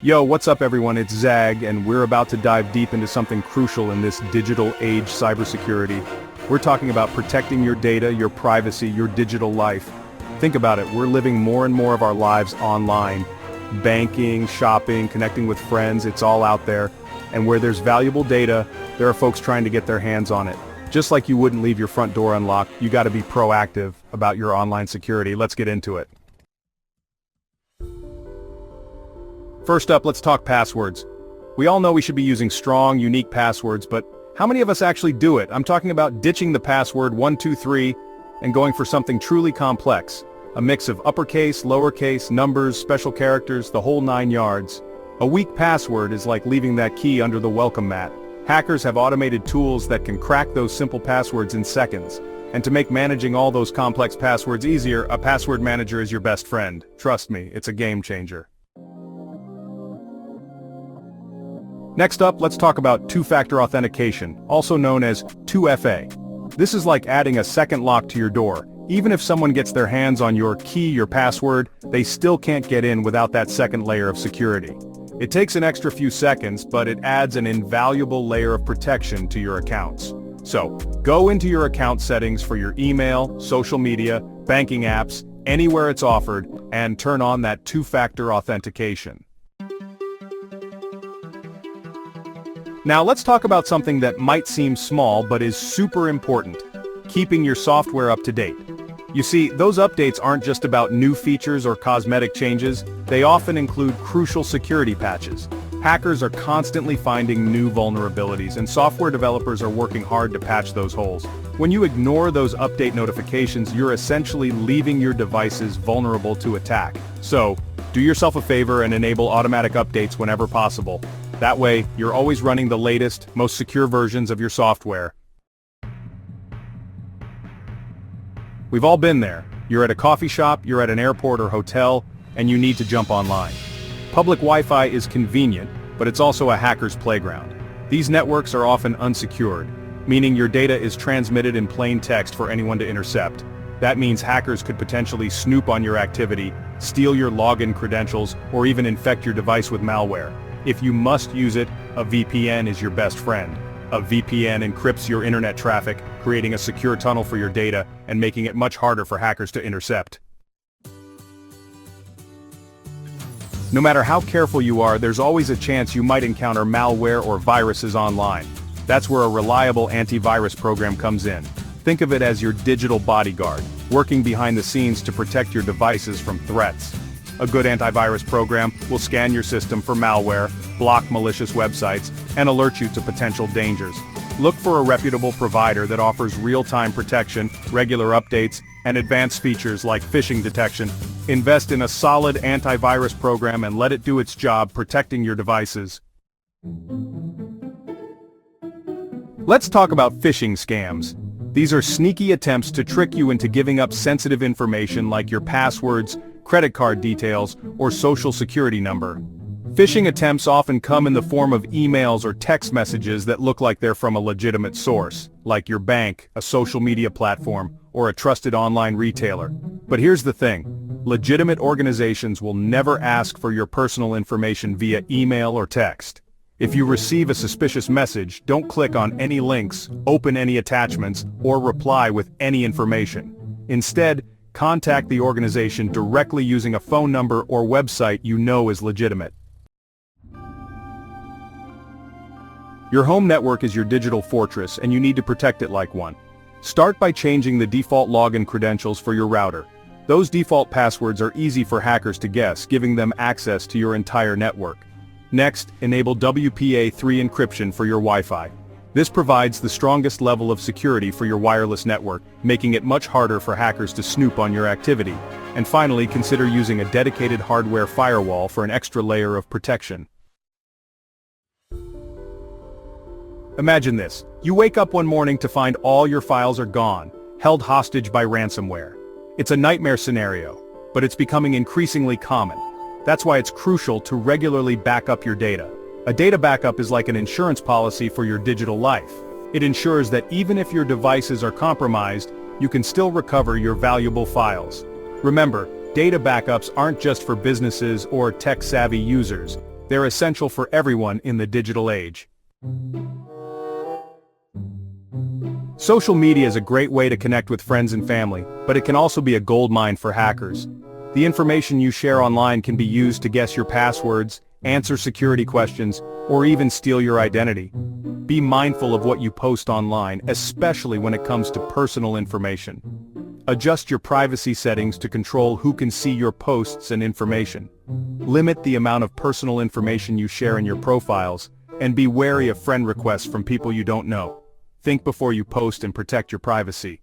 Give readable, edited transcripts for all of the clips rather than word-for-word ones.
Yo, what's up everyone, it's Zag, and we're about to dive deep into something crucial in this digital age, cybersecurity. We're talking about protecting your data, your privacy, your digital life. Think about it, we're living more and more of our lives online. Banking, shopping, connecting with friends, it's all out there. And where there's valuable data, there are folks trying to get their hands on it. Just like you wouldn't leave your front door unlocked, you gotta be proactive about your online security. Let's get into it. First up, let's talk passwords. We all know we should be using strong, unique passwords, but how many of us actually do it? I'm talking about ditching the password 123 and going for something truly complex. A mix of uppercase, lowercase, numbers, special characters, the whole 9 yards. A weak password is like leaving that key under the welcome mat. Hackers have automated tools that can crack those simple passwords in seconds. And to make managing all those complex passwords easier, a password manager is your best friend. Trust me, it's a game changer. Next up, let's talk about two-factor authentication, also known as 2FA. This is like adding a second lock to your door. Even if someone gets their hands on your key, your password, they still can't get in without that second layer of security. It takes an extra few seconds, but it adds an invaluable layer of protection to your accounts. So, go into your account settings for your email, social media, banking apps, anywhere it's offered, and turn on that two-factor authentication. Now let's talk about something that might seem small but is super important: keeping your software up to date. You see, those updates aren't just about new features or cosmetic changes, they often include crucial security patches. Hackers are constantly finding new vulnerabilities, and software developers are working hard to patch those holes. When you ignore those update notifications, you're essentially leaving your devices vulnerable to attack. So, do yourself a favor and enable automatic updates whenever possible. That way, you're always running the latest, most secure versions of your software. We've all been there. You're at a coffee shop, you're at an airport or hotel, and you need to jump online. Public Wi-Fi is convenient, but it's also a hacker's playground. These networks are often unsecured, meaning your data is transmitted in plain text for anyone to intercept. That means hackers could potentially snoop on your activity, steal your login credentials, or even infect your device with malware. If you must use it, a VPN is your best friend. A VPN encrypts your internet traffic, creating a secure tunnel for your data and making it much harder for hackers to intercept. No matter how careful you are, there's always a chance you might encounter malware or viruses online. That's where a reliable antivirus program comes in. Think of it as your digital bodyguard, working behind the scenes to protect your devices from threats. A good antivirus program will scan your system for malware, block malicious websites, and alert you to potential dangers. Look for a reputable provider that offers real-time protection, regular updates, and advanced features like phishing detection. Invest in a solid antivirus program and let it do its job protecting your devices. Let's talk about phishing scams. These are sneaky attempts to trick you into giving up sensitive information like your passwords, credit card details, or social security number. Phishing attempts often come in the form of emails or text messages that look like they're from a legitimate source, like your bank, a social media platform, or a trusted online retailer. But here's the thing: legitimate organizations will never ask for your personal information via email or text. If you receive a suspicious message, don't click on any links, open any attachments, or reply with any information. Instead, contact the organization directly using a phone number or website you know is legitimate. Your home network is your digital fortress, and you need to protect it like one. Start by changing the default login credentials for your router. Those default passwords are easy for hackers to guess, giving them access to your entire network. Next, enable WPA3 encryption for your Wi-Fi. This provides the strongest level of security for your wireless network, making it much harder for hackers to snoop on your activity. And finally, consider using a dedicated hardware firewall for an extra layer of protection. Imagine this: you wake up one morning to find all your files are gone, held hostage by ransomware. It's a nightmare scenario, but it's becoming increasingly common. That's why it's crucial to regularly back up your data. A data backup is like an insurance policy for your digital life. It ensures that even if your devices are compromised, you can still recover your valuable files. Remember, data backups aren't just for businesses or tech-savvy users. They're essential for everyone in the digital age. Social media is a great way to connect with friends and family, but it can also be a goldmine for hackers. The information you share online can be used to guess your passwords, answer security questions, or even steal your identity. Be mindful of what you post online, especially when it comes to personal information. Adjust your privacy settings to control who can see your posts and information. Limit the amount of personal information you share in your profiles, and be wary of friend requests from people you don't know. Think before you post and protect your privacy.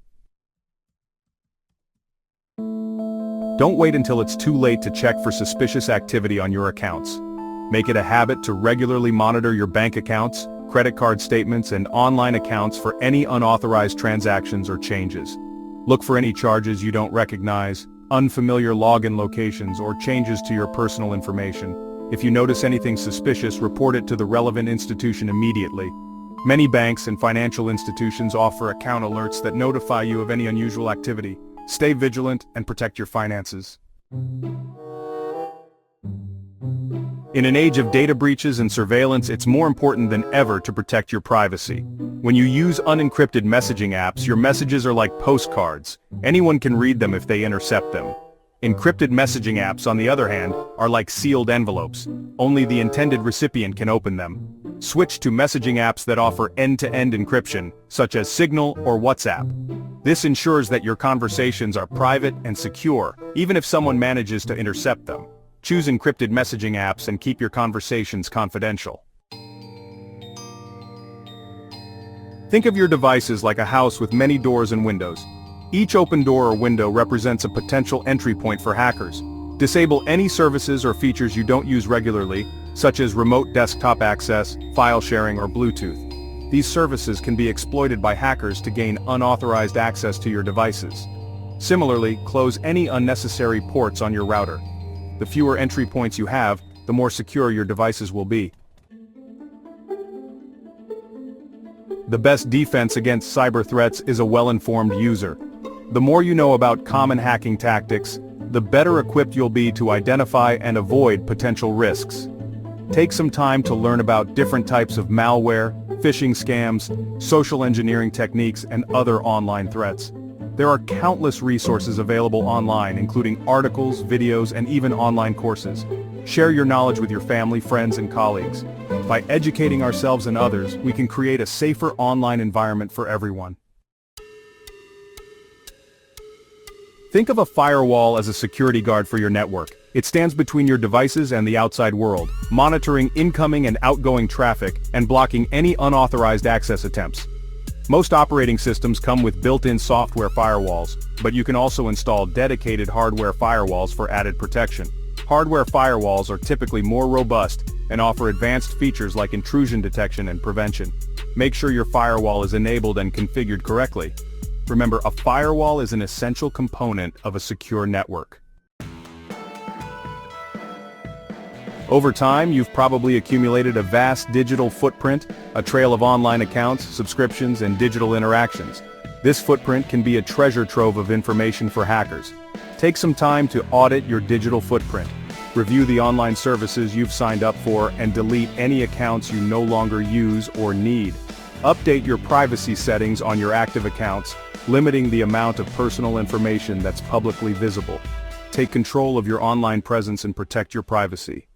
Don't wait until it's too late to check for suspicious activity on your accounts. Make it a habit to regularly monitor your bank accounts, credit card statements, and online accounts for any unauthorized transactions or changes. Look for any charges you don't recognize, unfamiliar login locations, or changes to your personal information. If you notice anything suspicious, report it to the relevant institution immediately. Many banks and financial institutions offer account alerts that notify you of any unusual activity. Stay vigilant and protect your finances. In an age of data breaches and surveillance, it's more important than ever to protect your privacy. When you use unencrypted messaging apps, your messages are like postcards. Anyone can read them if they intercept them. Encrypted messaging apps, on the other hand, are like sealed envelopes. Only the intended recipient can open them. Switch to messaging apps that offer end-to-end encryption, such as Signal or WhatsApp. This ensures that your conversations are private and secure, even if someone manages to intercept them. Choose encrypted messaging apps and keep your conversations confidential. Think of your devices like a house with many doors and windows. Each open door or window represents a potential entry point for hackers. Disable any services or features you don't use regularly, such as remote desktop access, file sharing, or Bluetooth. These services can be exploited by hackers to gain unauthorized access to your devices. Similarly, close any unnecessary ports on your router. The fewer entry points you have, the more secure your devices will be. The best defense against cyber threats is a well-informed user. The more you know about common hacking tactics, the better equipped you'll be to identify and avoid potential risks. Take some time to learn about different types of malware, phishing scams, social engineering techniques, and other online threats. There are countless resources available online, including articles, videos, and even online courses. Share your knowledge with your family, friends, and colleagues. By educating ourselves and others, we can create a safer online environment for everyone. Think of a firewall as a security guard for your network. It stands between your devices and the outside world, monitoring incoming and outgoing traffic and blocking any unauthorized access attempts. Most operating systems come with built-in software firewalls, but you can also install dedicated hardware firewalls for added protection. Hardware firewalls are typically more robust and offer advanced features like intrusion detection and prevention. Make sure your firewall is enabled and configured correctly. Remember, a firewall is an essential component of a secure network. Over time, you've probably accumulated a vast digital footprint, a trail of online accounts, subscriptions, and digital interactions. This footprint can be a treasure trove of information for hackers. Take some time to audit your digital footprint. Review the online services you've signed up for and delete any accounts you no longer use or need. Update your privacy settings on your active accounts, limiting the amount of personal information that's publicly visible. Take control of your online presence and protect your privacy.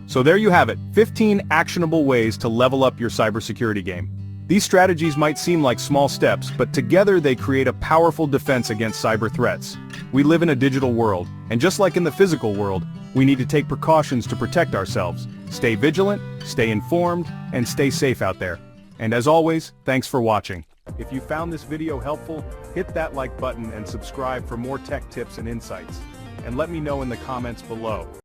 So there you have it, 15 actionable ways to level up your cybersecurity game. These strategies might seem like small steps, but together they create a powerful defense against cyber threats. We live in a digital world, and just like in the physical world, we need to take precautions to protect ourselves. Stay vigilant, stay informed, and stay safe out there. And as always, thanks for watching. If you found this video helpful, hit that like button and subscribe for more tech tips and insights. And let me know in the comments below.